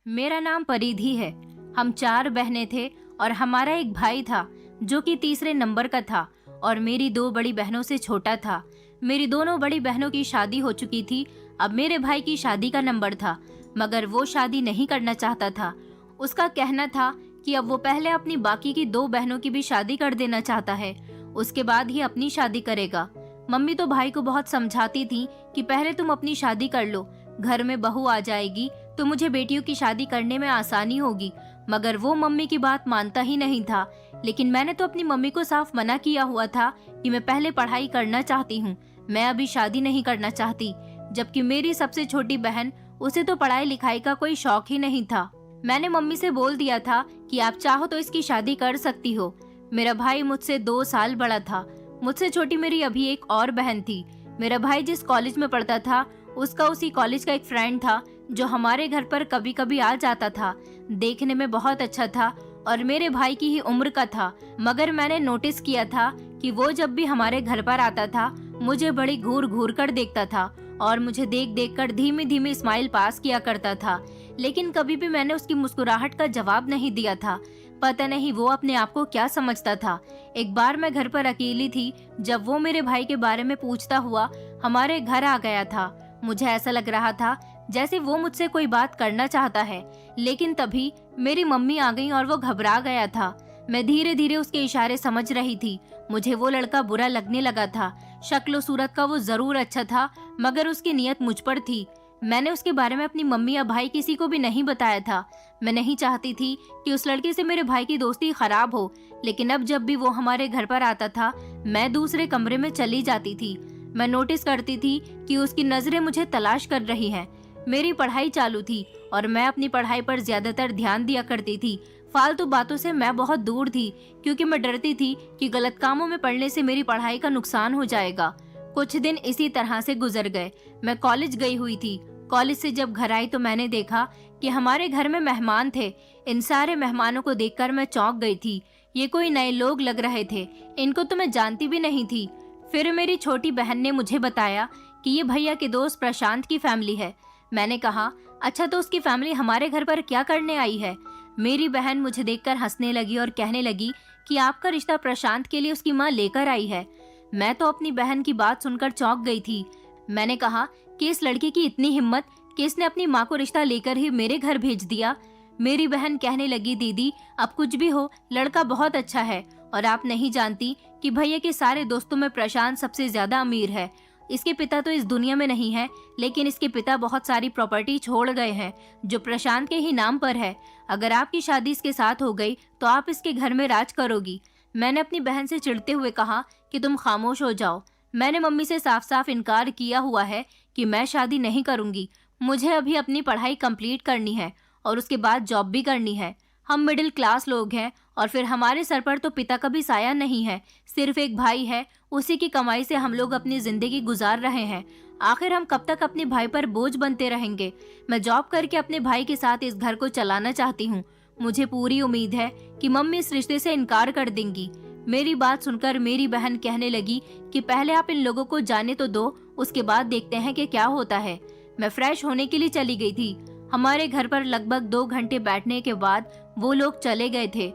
मेरा नाम परिधि है। हम 4 बहनें थे और हमारा एक भाई था जो कि तीसरे नंबर का था और मेरी 2 बड़ी बहनों से छोटा था। मेरी दोनों बड़ी बहनों की शादी हो चुकी थी। अब मेरे भाई की शादी का नंबर था, मगर वो शादी नहीं करना चाहता था। उसका कहना था कि अब वो पहले अपनी बाकी की 2 बहनों की भी शादी कर देना चाहता है, उसके बाद ही अपनी शादी करेगा। मम्मी तो भाई को बहुत समझाती थी कि पहले तुम अपनी शादी कर लो, घर में बहू आ जाएगी तो मुझे बेटियों की शादी करने में आसानी होगी, मगर वो मम्मी की बात मानता ही नहीं था। लेकिन मैंने तो अपनी मम्मी को साफ मना किया हुआ था कि मैं पहले पढ़ाई करना चाहती हूँ, मैं अभी शादी नहीं करना चाहती। जबकि मेरी सबसे छोटी बहन, उसे तो पढ़ाई लिखाई का कोई शौक ही नहीं था। मैंने मम्मी से बोल दिया था कि आप चाहो तो इसकी शादी कर सकती हो। मेरा भाई मुझसे 2 साल बड़ा था। मुझसे छोटी मेरी अभी एक और बहन थी। मेरा भाई जिस कॉलेज में पढ़ता था, उसका उसी कॉलेज का एक फ्रेंड था जो हमारे घर पर कभी कभी आ जाता था। देखने में बहुत अच्छा था और मेरे भाई की ही उम्र का था, मगर मैंने नोटिस किया था कि वो जब भी हमारे घर पर आता था, मुझे बड़ी घूर घूर कर देखता था और मुझे देख देख कर धीमी धीमी स्माइल पास किया करता था। लेकिन कभी भी मैंने उसकी मुस्कुराहट का जवाब नहीं दिया था। पता नहीं वो अपने आप को क्या समझता था। एक बार मैं घर पर अकेली थी जब वो मेरे भाई के बारे में पूछता हुआ हमारे घर आ गया था। मुझे ऐसा लग रहा था जैसे वो मुझसे कोई बात करना चाहता है, लेकिन तभी मेरी मम्मी आ गई और वो घबरा गया था। मैं धीरे धीरे उसके इशारे समझ रही थी। मुझे वो लड़का बुरा लगने लगा था। शक्ल सूरत का वो जरूर अच्छा था, मगर उसकी नीयत मुझ पर थी। मैंने उसके बारे में अपनी मम्मी या भाई किसी को भी नहीं बताया था। मैं नहीं चाहती थी कि उस लड़के से मेरे भाई की दोस्ती खराब हो, लेकिन अब जब भी वो हमारे घर पर आता था, मैं दूसरे कमरे में चली जाती थी। मैं नोटिस करती थी कि उसकी नजरें मुझे तलाश कर रही हैं। मेरी पढ़ाई चालू थी और मैं अपनी पढ़ाई पर ज्यादातर ध्यान दिया करती थी। फालतू बातों से मैं बहुत दूर थी, क्योंकि मैं डरती थी कि गलत कामों में पड़ने से मेरी पढ़ाई का नुकसान हो जाएगा। कुछ दिन इसी तरह से गुजर गए। मैं कॉलेज गई हुई थी। कॉलेज से जब घर आई तो मैंने देखा कि हमारे घर में मेहमान थे। इन सारे मेहमानों को देखकर मैं चौंक गई थी। ये कोई नए लोग लग रहे थे, इनको तो मैं जानती भी नहीं थी। फिर मेरी छोटी बहन ने मुझे बताया कि ये भैया के दोस्त प्रशांत की फैमिली है। मैंने कहा, अच्छा तो उसकी फैमिली हमारे घर पर क्या करने आई है? मेरी बहन मुझे देखकर हंसने लगी और कहने लगी कि आपका रिश्ता प्रशांत के लिए उसकी माँ लेकर आई है। मैं तो अपनी बहन की बात सुनकर चौंक गई थी। मैंने कहा कि इस लड़के की इतनी हिम्मत कि इसने अपनी माँ को रिश्ता लेकर ही मेरे घर भेज दिया। मेरी बहन कहने लगी, दीदी अब कुछ भी हो, लड़का बहुत अच्छा है और आप नहीं जानती कि भैया के सारे दोस्तों में प्रशांत सबसे ज्यादा अमीर है। इसके पिता तो इस दुनिया में नहीं है, लेकिन इसके पिता बहुत सारी प्रॉपर्टी छोड़ गए हैं जो प्रशांत के ही नाम पर है। अगर आपकी शादी इसके साथ हो गई तो आप इसके घर में राज करोगी। मैंने अपनी बहन से चिढ़ते हुए कहा कि तुम खामोश हो जाओ। मैंने मम्मी से साफ साफ इनकार किया हुआ है कि मैं शादी नहीं करूंगी। मुझे अभी अपनी पढ़ाई कंप्लीट करनी है और उसके बाद जॉब भी करनी है। हम मिडिल क्लास लोग हैं और फिर हमारे सर पर तो पिता का भी साया नहीं है, सिर्फ एक भाई है। उसी की कमाई से हम लोग अपनी जिंदगी गुजार रहे हैं। आखिर हम कब तक अपने भाई पर बोझ बनते रहेंगे? मैं जॉब करके अपने भाई के साथ इस घर को चलाना चाहती हूँ। मुझे पूरी उम्मीद है कि मम्मी इस रिश्ते से इनकार कर देंगी। मेरी बात सुनकर मेरी बहन कहने लगी कि पहले आप इन लोगों को जाने तो दो, उसके बाद देखते हैं कि क्या होता है। मैं फ्रेश होने के लिए चली गई थी। हमारे घर पर लगभग 2 घंटे बैठने के बाद वो लोग चले गए थे।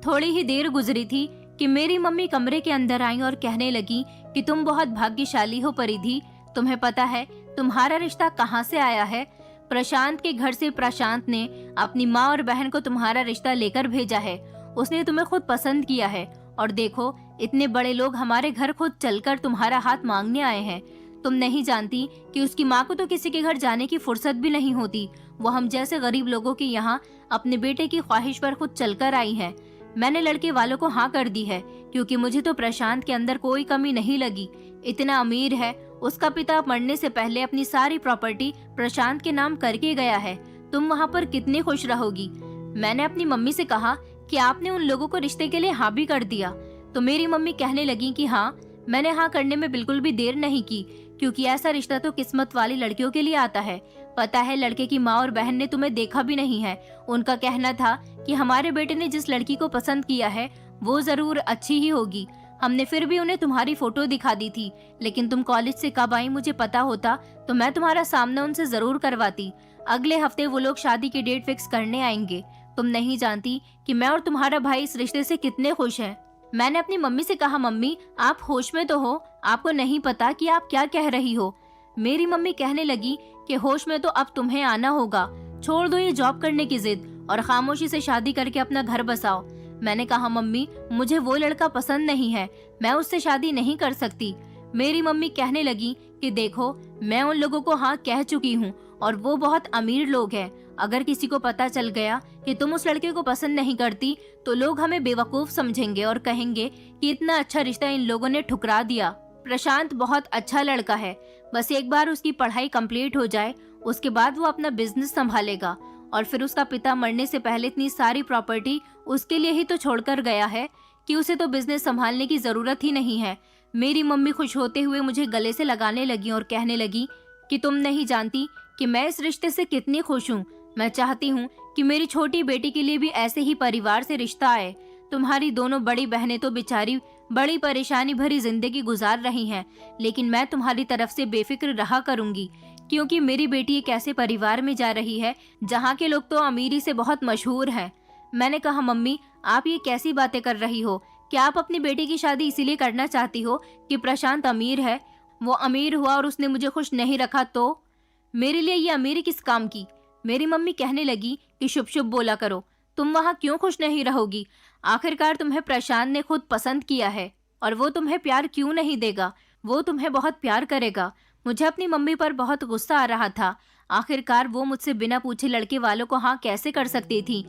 थोड़ी ही देर गुजरी थी कि मेरी मम्मी कमरे के अंदर आई और कहने लगी कि तुम बहुत भाग्यशाली हो परिधि। तुम्हें पता है तुम्हारा रिश्ता कहाँ से आया है? प्रशांत के घर से प्रशांत ने अपनी माँ और बहन को तुम्हारा रिश्ता लेकर भेजा है। उसने तुम्हें खुद पसंद किया है और देखो इतने बड़े लोग हमारे घर खुद चलकर तुम्हारा हाथ मांगने आए हैं। तुम नहीं जानती कि उसकी माँ को तो किसी के घर जाने की फुर्सत भी नहीं होती। वो हम जैसे गरीब लोगों के यहाँ अपने बेटे की ख्वाहिश पर खुद चलकर आई है। मैंने लड़के वालों को हाँ कर दी है, क्योंकि मुझे तो प्रशांत के अंदर कोई कमी नहीं लगी। इतना अमीर है, उसका पिता मरने से पहले अपनी सारी प्रॉपर्टी प्रशांत के नाम करके गया है। तुम वहाँ पर कितनी खुश रहोगी? मैंने अपनी मम्मी से कहा कि आपने उन लोगों को रिश्ते के लिए हाँ भी कर दिया। तो मेरी मम्मी कहने लगी कि हाँ, मैंने हाँ करने में बिल्कुल भी देर नहीं की, क्योंकि ऐसा रिश्ता तो किस्मत वाली लड़कियों के लिए आता है। पता है लड़के की माँ और बहन ने तुम्हें देखा भी नहीं है। उनका कहना था कि हमारे बेटे ने जिस लड़की को पसंद किया है वो जरूर अच्छी ही होगी। हमने फिर भी उन्हें तुम्हारी फोटो दिखा दी थी, लेकिन तुम कॉलेज से कब आई मुझे पता होता तो मैं तुम्हारा सामना उनसे जरूर करवाती। अगले हफ्ते वो लोग शादी की डेट फिक्स करने आएंगे। तुम नहीं जानती कि मैं और तुम्हारा भाई इस रिश्ते से कितने खुश हैं। मैंने अपनी मम्मी से कहा, मम्मी आप होश में तो हो, आपको नहीं पता कि आप क्या कह रही हो। मेरी मम्मी कहने लगी कि होश में तो अब तुम्हें आना होगा, छोड़ दो ये जॉब करने की जिद और खामोशी से शादी करके अपना घर बसाओ। मैंने कहा, मम्मी मुझे वो लड़का पसंद नहीं है, मैं उससे शादी नहीं कर सकती। मेरी मम्मी कहने लगी कि देखो मैं उन लोगों को हाँ कह चुकी हूँ और वो बहुत अमीर लोग हैं। अगर किसी को पता चल गया कि तुम उस लड़के को पसंद नहीं करती तो लोग हमें बेवकूफ समझेंगे और कहेंगे कि इतना अच्छा रिश्ता इन लोगों ने ठुकरा दिया। प्रशांत बहुत अच्छा लड़का है, बस एक बार उसकी पढ़ाई कंप्लीट हो जाए उसके बाद वो अपना बिजनेस संभालेगा और फिर उसका पिता मरने से पहले इतनी सारी प्रॉपर्टी उसके लिए ही तो छोड़कर गया है कि उसे तो बिजनेस संभालने की जरूरत ही नहीं है। मेरी मम्मी खुश होते हुए मुझे गले से लगाने लगी और कहने लगी कि तुम नहीं जानती कि मैं इस रिश्ते से कितनी खुश हूँ। मैं चाहती हूँ कि मेरी छोटी बेटी के लिए भी ऐसे ही परिवार से रिश्ता आए। तुम्हारी दोनों बड़ी बहनें तो बेचारी बड़ी परेशानी भरी जिंदगी गुजार रही हैं, लेकिन मैं तुम्हारी तरफ से बेफिक्र रहा करूंगी क्योंकि मेरी बेटी एक ऐसे परिवार में जा रही है जहाँ के लोग तो अमीरी से बहुत मशहूर हैं। मैंने कहा, मम्मी आप ये कैसी बातें कर रही हो? क्या आप अपनी बेटी की शादी इसीलिए करना चाहती हो कि प्रशांत अमीर है? वो अमीर हुआ और उसने मुझे खुश नहीं रखा तो मेरे लिए ये अमीरी किस काम की? मेरी मम्मी कहने लगी कि शुभ शुभ बोला करो, तुम वहाँ क्यों खुश नहीं रहोगी? आखिरकार तुम्हें प्रशांत ने खुद पसंद किया है और वो तुम्हें प्यार क्यों नहीं देगा? वो तुम्हें बहुत प्यार करेगा। मुझे अपनी मम्मी पर बहुत गुस्सा आ रहा था। आखिरकार वो मुझसे बिना पूछे लड़के वालों को हाँ कैसे कर सकती थी?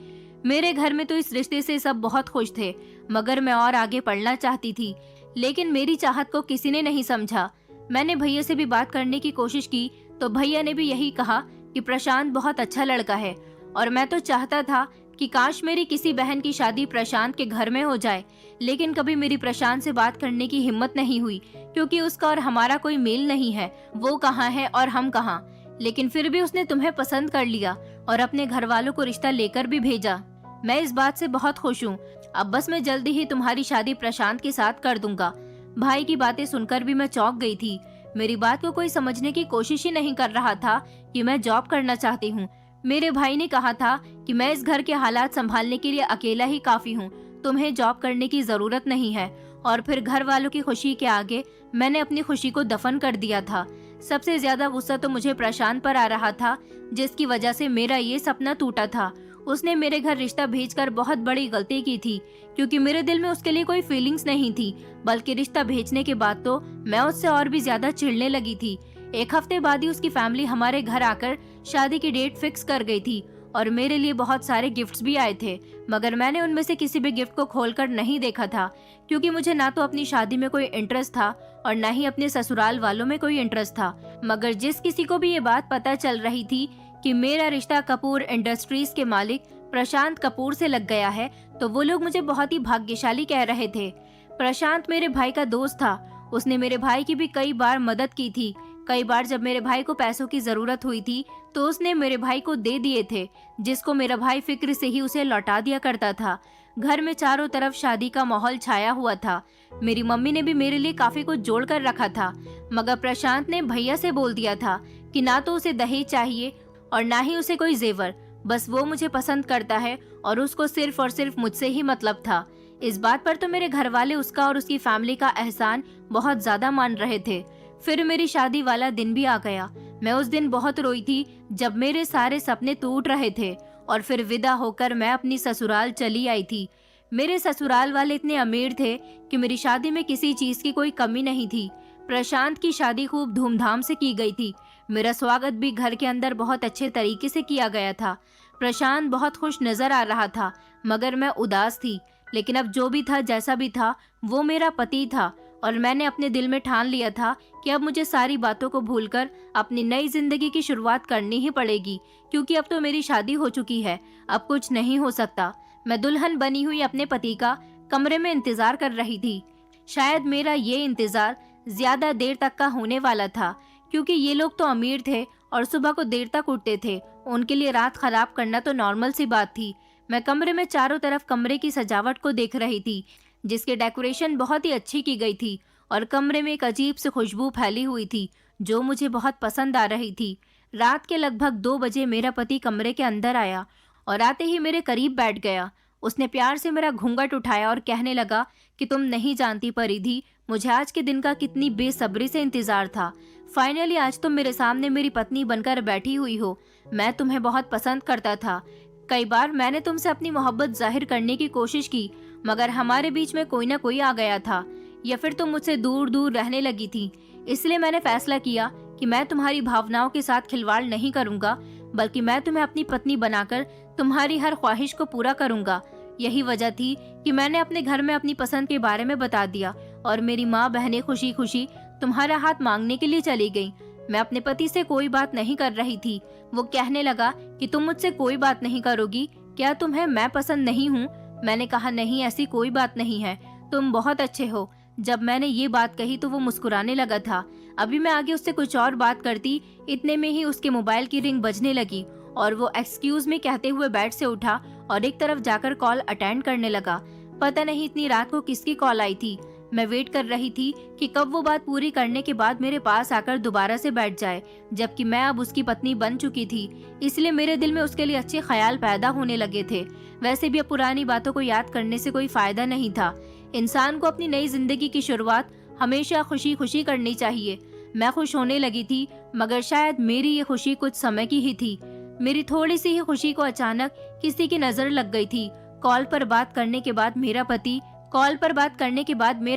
मेरे घर में तो इस रिश्ते से सब बहुत खुश थे, मगर मैं और आगे पढ़ना चाहती थी, लेकिन मेरी चाहत को किसी ने नहीं समझा। मैंने भैया से भी बात करने की कोशिश की तो भैया ने भी यही कहा कि प्रशांत बहुत अच्छा लड़का है और मैं तो चाहता था कि काश मेरी किसी बहन की शादी प्रशांत के घर में हो जाए, लेकिन कभी मेरी प्रशांत से बात करने की हिम्मत नहीं हुई क्योंकि उसका और हमारा कोई मेल नहीं है। वो कहाँ है और हम कहाँ। लेकिन फिर भी उसने तुम्हें पसंद कर लिया और अपने घर वालों को रिश्ता लेकर भी भेजा। मैं इस बात से बहुत खुश हूँ। अब बस मैं जल्दी ही तुम्हारी शादी प्रशांत के साथ कर दूंगा। भाई की बातें सुनकर भी मैं चौंक गई थी। मेरी बात को कोई समझने की कोशिश ही नहीं कर रहा था कि मैं जॉब करना चाहती हूँ। मेरे भाई ने कहा था कि मैं इस घर के हालात संभालने के लिए अकेला ही काफी हूँ, तुम्हें जॉब करने की जरूरत नहीं है। और फिर घर वालों की खुशी के आगे मैंने अपनी खुशी को दफन कर दिया था। सबसे ज्यादा गुस्सा तो मुझे प्रशांत पर आ रहा था, जिसकी वजह से मेरा ये सपना टूटा था। उसने मेरे घर रिश्ता भेजकर बहुत बड़ी गलती की थी क्योंकि मेरे दिल में उसके लिए कोई फीलिंग्स नहीं थी, बल्कि रिश्ता भेजने के बाद तो मैं उससे और भी ज्यादा चिढ़ने लगी थी। एक हफ्ते बाद ही उसकी फैमिली हमारे घर आकर शादी की डेट फिक्स कर गई थी और मेरे लिए बहुत सारे गिफ्ट्स भी आए थे, मगर मैंने उनमें से किसी भी गिफ्ट को खोलकर नहीं देखा था क्योंकि मुझे ना तो अपनी शादी में कोई इंटरेस्ट था और ना ही अपने ससुराल वालों में कोई इंटरेस्ट था। मगर जिस किसी को भी ये बात पता चल रही थी कि मेरा रिश्ता कपूर इंडस्ट्रीज के मालिक प्रशांत कपूर से लग गया है, तो वो लोग मुझे बहुत ही भाग्यशाली कह रहे थे। प्रशांत मेरे भाई का दोस्त था, उसने मेरे भाई की भी कई बार मदद की थी। कई बार जब मेरे भाई को पैसों की जरूरत हुई थी तो उसने मेरे भाई को दे दिए थे, जिसको मेरा भाई फिक्र से ही उसे लौटा दिया करता था। घर में चारों तरफ शादी का माहौल छाया हुआ था। मेरी मम्मी ने भी मेरे लिए काफी कुछ जोड़ कर रखा था, मगर प्रशांत ने भैया से बोल दिया था कि ना तो उसे दहेज चाहिए और ना ही उसे कोई जेवर, बस वो मुझे पसंद करता है और उसको सिर्फ और सिर्फ मुझसे ही मतलब था। इस बात पर तो मेरे घर वाले उसका और उसकी फैमिली का एहसान बहुत ज्यादा मान रहे थे। फिर मेरी शादी वाला दिन भी आ गया। मैं उस दिन बहुत रोई थी जब मेरे सारे सपने टूट रहे थे और फिर विदा होकर मैं अपनी ससुराल चली आई थी। मेरे ससुराल वाले इतने अमीर थे कि मेरी शादी में किसी चीज की कोई कमी नहीं थी। प्रशांत की शादी खूब धूमधाम से की गई थी। मेरा स्वागत भी घर के अंदर बहुत अच्छे तरीके से किया गया था। प्रशांत बहुत खुश नजर आ रहा था, मगर मैं उदास थी। लेकिन अब जो भी था जैसा भी था, वो मेरा पति था और मैंने अपने दिल में ठान लिया था कि अब मुझे सारी बातों को भूलकर अपनी नई जिंदगी की शुरुआत करनी ही पड़ेगी, क्योंकि अब तो मेरी शादी हो चुकी है, अब कुछ नहीं हो सकता। मैं दुल्हन बनी हुई अपने पति का कमरे में इंतजार कर रही थी। शायद मेरा ये इंतजार ज्यादा देर तक का होने वाला था, क्योंकि ये लोग तो अमीर थे और सुबह को देर तक उठते थे। उनके लिए रात खराब करना तो नॉर्मल सी बात थी। मैं कमरे में चारों तरफ कमरे की सजावट को देख रही थी, जिसकी डेकोरेशन बहुत ही अच्छी की गई थी और कमरे में एक अजीब सी खुशबू फैली हुई थी जो मुझे बहुत पसंद आ रही थी। रात के लगभग 2 बजे मेरा पति कमरे के अंदर आया और आते ही मेरे करीब बैठ गया। उसने प्यार से मेरा घूंघट उठाया और कहने लगा कि तुम नहीं जानती परिधि, मुझे आज के दिन का कितनी बेसब्री से इंतजार था। फाइनली आज तुम मेरे सामने मेरी पत्नी बनकर बैठी हुई हो। मैं तुम्हें बहुत पसंद करता था। कई बार मैंने तुमसे अपनी मोहब्बत जाहिर करने की कोशिश की, मगर हमारे बीच में कोई ना कोई आ गया था, या फिर तुम मुझसे दूर दूर रहने लगी थी। इसलिए मैंने फैसला किया कि मैं तुम्हारी भावनाओं के साथ खिलवाड़ नहीं करूंगा, बल्कि मैं तुम्हें अपनी पत्नी बनाकर तुम्हारी हर ख्वाहिश को पूरा करूंगा। यही वजह थी कि मैंने अपने घर में अपनी पसंद के बारे में बता दिया और मेरी माँ बहनें खुशी खुशी तुम्हारा हाथ मांगने के लिए चली गईं। मैं अपने पति से कोई बात नहीं कर रही थी। वो कहने लगा कि तुम मुझसे कोई बात नहीं करोगी, क्या तुम्हें मैं पसंद नहीं हूँ? मैंने कहा नहीं, ऐसी कोई बात नहीं है, तुम बहुत अच्छे हो। जब मैंने ये बात कही तो वो मुस्कुराने लगा था। अभी मैं आगे उससे कुछ और बात करती, इतने में ही उसके मोबाइल की रिंग बजने लगी और वो एक्सक्यूज मी कहते हुए बेड से उठा और एक तरफ जाकर कॉल अटेंड करने लगा। पता नहीं इतनी रात को किसकी कॉल आई थी। मैं वेट कर रही थी कि कब वो बात पूरी करने के बाद मेरे पास आकर दोबारा से बैठ जाए, जबकि मैं अब उसकी पत्नी बन चुकी थी, इसलिए मेरे दिल में उसके लिए अच्छे ख्याल पैदा होने लगे थे। वैसे भी अब पुरानी बातों को याद करने से कोई फायदा नहीं था। इंसान को अपनी नई जिंदगी की शुरुआत हमेशा खुशी खुशी करनी चाहिए। मैं खुश होने लगी थी, मगर शायद मेरी ये खुशी कुछ समय की ही थी। मेरी थोड़ी सी ही खुशी को अचानक किसी की नजर लग गई थी। कॉल पर बात करने के बाद मेरा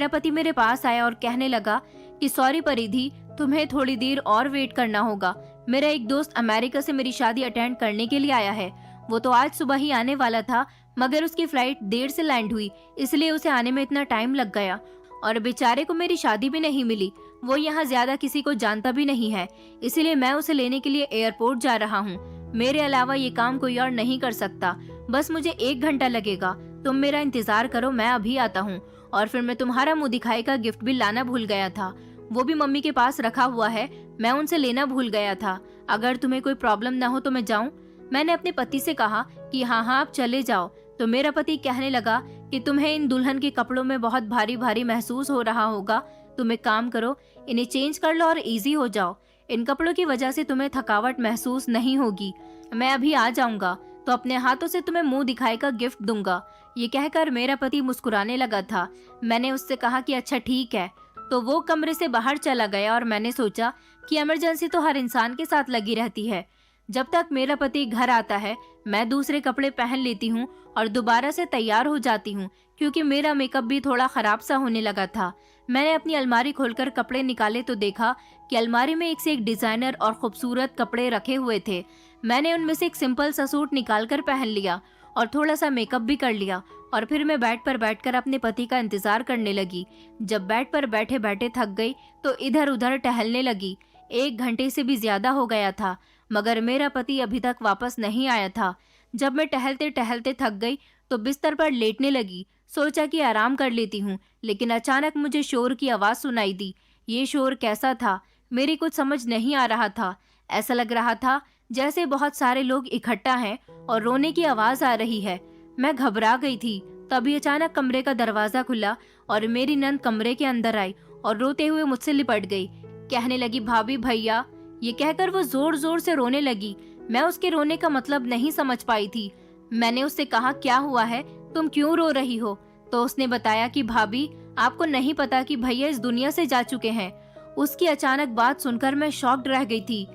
पति मेरे पास आया और कहने लगा कि सॉरी परिधि, तुम्हें थोड़ी देर और वेट करना होगा। मेरा एक दोस्त अमेरिका से मेरी शादी अटेंड करने के लिए आया है। वो तो आज सुबह ही आने वाला था, मगर उसकी फ्लाइट देर से लैंड हुई, इसलिए उसे आने में इतना टाइम लग गया और बेचारे को मेरी शादी भी नहीं मिली। वो यहाँ ज्यादा किसी को जानता भी नहीं है, इसलिए मैं उसे लेने के लिए एयरपोर्ट जा रहा हूँ। मेरे अलावा ये काम कोई और नहीं कर सकता। बस मुझे 1 घंटा लगेगा, तुम मेरा इंतजार करो, मैं अभी आता हूँ। और फिर मैं तुम्हारा मुंह दिखाई का गिफ्ट भी लाना भूल गया था, वो भी मम्मी के पास रखा हुआ है, मैं उनसे लेना भूल गया था। अगर तुम्हें कोई प्रॉब्लम ना हो तो मैं जाऊँ? मैंने अपने पति से कहा कि हाँ आप चले जाओ। तो मेरा पति कहने लगा कि तुम्हें इन दुल्हन के कपड़ों में बहुत भारी भारी महसूस हो रहा होगा, तुम एक काम करो, इन्हें चेंज कर लो और इजी हो जाओ। इन कपड़ों की वजह से तुम्हें थकावट महसूस नहीं होगी। मैं अभी आ जाऊंगा तो अपने हाथों से तुम्हें मुंह दिखाई का गिफ्ट दूंगा। ये कहकर मेरा पति मुस्कुराने लगा था। मैंने उससे कहा कि अच्छा ठीक है, तो वो कमरे से बाहर चला गया और मैंने सोचा कि इमरजेंसी तो हर इंसान के साथ लगी रहती है। जब तक मेरा पति घर आता है मैं दूसरे कपड़े पहन लेती हूँ और दोबारा से तैयार हो जाती हूँ, क्योंकि मेरा मेकअप भी थोड़ा खराब सा होने लगा था। मैंने अपनी अलमारी खोलकर कपड़े निकाले तो देखा कि अलमारी में एक से एक डिजाइनर और खूबसूरत कपड़े रखे हुए थे। मैंने उनमें से एक सिंपल सा सूट निकालकर पहन लिया और थोड़ा सा मेकअप भी कर लिया और फिर मैं बेड पर बैठकर अपने पति का इंतजार करने लगी। जब बेड पर बैठे बैठे थक गई तो इधर उधर टहलने लगी। 1 घंटे से भी ज्यादा हो गया था, मगर मेरा पति अभी तक वापस नहीं आया था। जब मैं टहलते टहलते थक गई तो बिस्तर पर लेटने लगी। सोचा कि आराम कर लेती हूँ, लेकिन अचानक मुझे शोर की आवाज सुनाई दी। ये शोर कैसा था, मेरी कुछ समझ नहीं आ रहा था। ऐसा लग रहा था जैसे बहुत सारे लोग इकट्ठा हैं और रोने की आवाज आ रही है। मैं घबरा गई थी। तभी अचानक कमरे का दरवाजा खुला और मेरी नंद कमरे के अंदर आई और रोते हुए मुझसे लिपट गई। कहने लगी भाभी भैया, ये कहकर वो जोर जोर से रोने लगी। मैं उसके रोने का मतलब नहीं समझ पाई थी। मैंने उससे कहा क्या हुआ है, तुम क्यों रो रही हो? तो उसने बताया कि भाभी आपको नहीं पता कि भैया इस दुनिया से जा चुके हैं। उसकी अचानक बात सुनकर मैं शॉक्ड रह गई थी।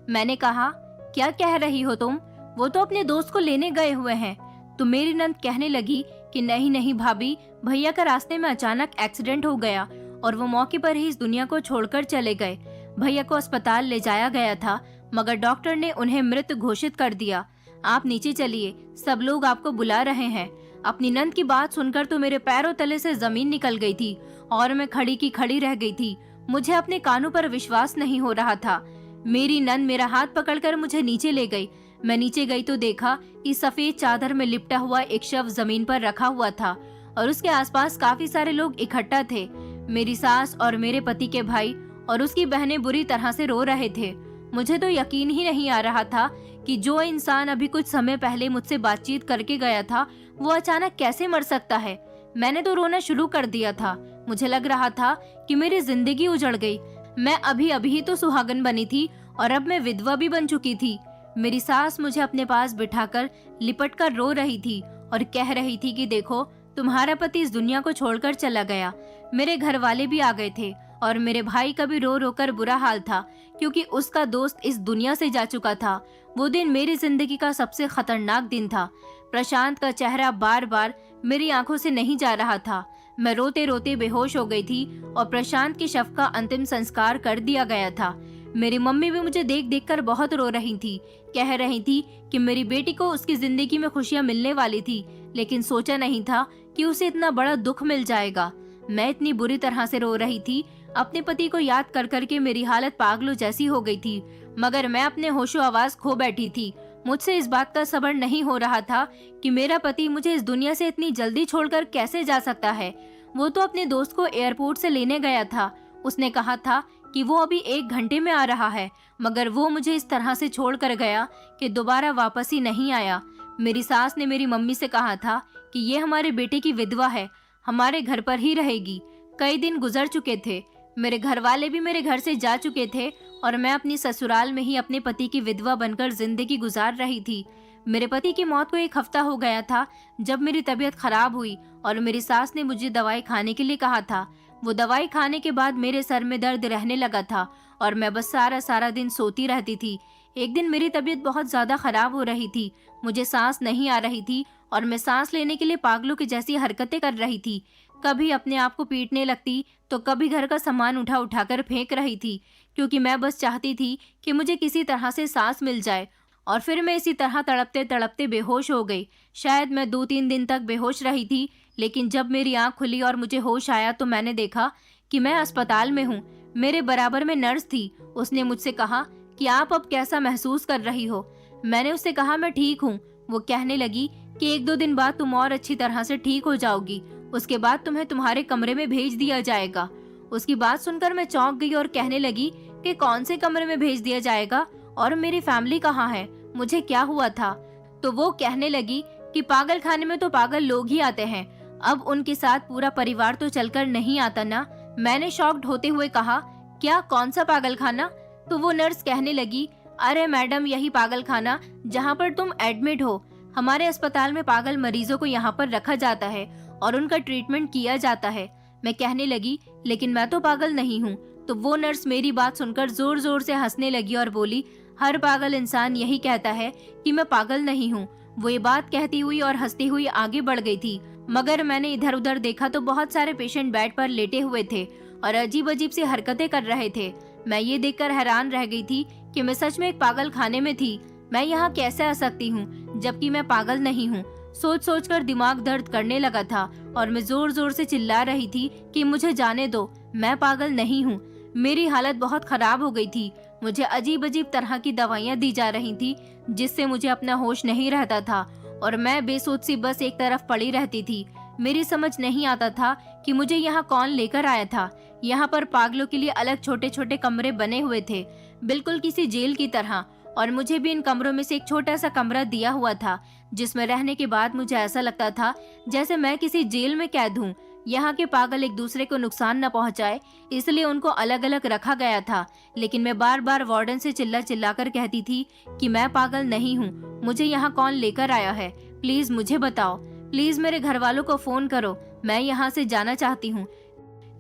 मैंने कहा क्या कह रही हो तुम, वो तो अपने दोस्त को लेने गए हुए हैं। तो मेरी नंद कहने लगी कि नहीं नहीं भाभी, भैया का रास्ते में अचानक एक्सीडेंट हो गया और वो मौके पर ही इस दुनिया को छोड़कर चले गए। भैया को अस्पताल ले जाया गया था, मगर डॉक्टर ने उन्हें मृत घोषित कर दिया। आप नीचे चलिए, सब लोग आपको बुला रहे हैं। अपनी नंद की बात सुनकर तो मेरे पैरों तले से जमीन निकल गई थी और मैं खड़ी की खड़ी रह गई थी। मुझे अपने कानों पर विश्वास नहीं हो रहा था। मेरी नंद मेरा हाथ पकड़कर मुझे नीचे ले गई। मैं नीचे गई तो देखा कि सफेद चादर में लिपटा हुआ एक शव जमीन पर रखा हुआ था और उसके आसपास काफी सारे लोग इकट्ठा थे। मेरी सास और मेरे पति के भाई और उसकी बहनें बुरी तरह से रो रहे थे। मुझे तो यकीन ही नहीं आ रहा था कि जो इंसान अभी कुछ समय पहले मुझसे बातचीत करके गया था वो अचानक कैसे मर सकता है। मैंने तो रोना शुरू कर दिया था। मुझे लग रहा था कि मेरी जिंदगी उजड़ गई। मैं अभी अभी तो सुहागन बनी थी और अब मैं विधवा भी बन चुकी थी। मेरी सास मुझे अपने पास बिठाकर लिपट कर रो रही थी और कह रही थी कि देखो, तुम्हारा पति इस दुनिया को छोड़कर चला गया। मेरे घर वाले भी आ गए थे और मेरे भाई का भी रो रो कर बुरा हाल था, क्योंकि उसका दोस्त इस दुनिया से जा चुका था। वो दिन मेरी जिंदगी का सबसे खतरनाक दिन था। प्रशांत का चेहरा बार बार मेरी आंखों से नहीं जा रहा था। मैं रोते रोते बेहोश हो गई थी और प्रशांत के शव का अंतिम संस्कार कर दिया गया था। मेरी मम्मी भी मुझे देख देख कर बहुत रो रही थी। कह रही थी कि मेरी बेटी को उसकी जिंदगी में खुशियां मिलने वाली थी, लेकिन सोचा नहीं था कि उसे इतना बड़ा दुख मिल जाएगा। मैं इतनी बुरी तरह से रो रही थी, अपने पति को याद कर करके मेरी हालत पागलों जैसी हो गई थी। मगर मैं अपने होशो आवाज खो बैठी थी। मुझसे इस बात का सब्र नहीं हो रहा था कि मेरा पति मुझे इस दुनिया से इतनी जल्दी छोड़कर कैसे जा सकता है। वो तो अपने दोस्त को एयरपोर्ट से लेने गया था। उसने कहा था कि वो अभी 1 घंटे में आ रहा है, मगर वो मुझे इस तरह से छोड़ कर गया कि दोबारा वापस ही नहीं आया। मेरी सास ने मेरी मम्मी से कहा था कि ये हमारे बेटे की विधवा है, हमारे घर पर ही रहेगी। कई दिन गुजर चुके थे, मेरे घर वाले भी मेरे घर से जा चुके थे और मैं अपनी ससुराल में ही अपने पति की विधवा बनकर जिंदगी गुजार रही थी। मेरे पति की मौत को 1 हफ्ता हो गया था जब मेरी तबीयत खराब हुई और मेरी सास ने मुझे दवाई खाने के लिए कहा था। वो दवाई खाने के बाद मेरे सर में दर्द रहने लगा था और मैं बस सारा दिन सोती रहती थी। एक दिन मेरी तबीयत बहुत ज्यादा खराब हो रही थी, मुझे सांस नहीं आ रही थी और मैं सांस लेने के लिए पागलों की जैसी हरकतें कर रही थी। कभी अपने आप को पीटने लगती तो कभी घर का सामान उठा उठाकर फेंक रही थी, क्योंकि मैं बस चाहती थी कि मुझे किसी तरह से सांस मिल जाए। और फिर मैं इसी तरह तड़पते तड़पते बेहोश हो गई। शायद मैं 2-3 दिन तक बेहोश रही थी, लेकिन जब मेरी आंख खुली और मुझे होश आया तो मैंने देखा कि मैं अस्पताल में हूँ। मेरे बराबर में नर्स थी। उसने मुझसे कहा कि आप अब कैसा महसूस कर रही हो। मैंने उससे कहा मैं ठीक हूँ। वो कहने लगी कि 1-2 दिन बाद तुम और अच्छी तरह से ठीक हो जाओगी, उसके बाद तुम्हें तुम्हारे कमरे में भेज दिया जाएगा। उसकी बात सुनकर मैं चौंक गई और कहने लगी कि कौन से कमरे में भेज दिया जाएगा और मेरी फैमिली कहाँ है, मुझे क्या हुआ था। तो वो कहने लगी कि पागल खाने में तो पागल लोग ही आते हैं, अब उनके साथ पूरा परिवार तो चलकर नहीं आता ना। मैंने शॉक्ड होते हुए कहा, क्या, कौन सा पागल खाना? तो वो नर्स कहने लगी, अरे मैडम, यही पागल खाना जहाँ पर तुम एडमिट हो। हमारे अस्पताल में पागल मरीजों को यहाँ पर रखा जाता है और उनका ट्रीटमेंट किया जाता है। मैं कहने लगी, लेकिन मैं तो पागल नहीं हूँ। तो वो नर्स मेरी बात सुनकर जोर जोर से हंसने लगी और बोली, हर पागल इंसान यही कहता है कि मैं पागल नहीं हूँ। वो ये बात कहती हुई और हंसती हुई आगे बढ़ गई थी, मगर मैंने इधर उधर देखा तो बहुत सारे पेशेंट बेड पर लेटे हुए थे और अजीब अजीब सी हरकतें कर रहे थे। मैं ये देखकर हैरान रह गई थी कि मैं सच में एक पागल खाने में थी। मैं यहाँ कैसे आ सकती हूँ जबकि मैं पागल नहीं हूँ। सोच सोच कर दिमाग दर्द करने लगा था और मैं जोर जोर से चिल्ला रही थी कि मुझे जाने दो, मैं पागल नहीं हूँ। मेरी हालत बहुत खराब हो गई थी। मुझे अजीब अजीब तरह की दवाइयाँ दी जा रही थी जिससे मुझे अपना होश नहीं रहता था और मैं बेसोच सी बस एक तरफ पड़ी रहती थी। मेरी समझ नहीं आता था कि मुझे यहाँ कौन लेकर आया था। यहाँ पर पागलों के लिए अलग छोटे छोटे कमरे बने हुए थे, बिल्कुल किसी जेल की तरह, और मुझे भी इन कमरों में से एक छोटा सा कमरा दिया हुआ था जिसमें रहने के बाद मुझे ऐसा लगता था जैसे मैं किसी जेल में कैद हूँ। यहाँ के पागल एक दूसरे को नुकसान न पहुँचाए इसलिए उनको अलग अलग रखा गया था, लेकिन मैं बार बार वार्डन से चिल्ला चिल्ला कर कहती थी कि मैं पागल नहीं हूँ, मुझे यहाँ कौन लेकर आया है, प्लीज मुझे बताओ, प्लीज मेरे घर वालों को फोन करो, मैं यहाँ से जाना चाहती हूँ।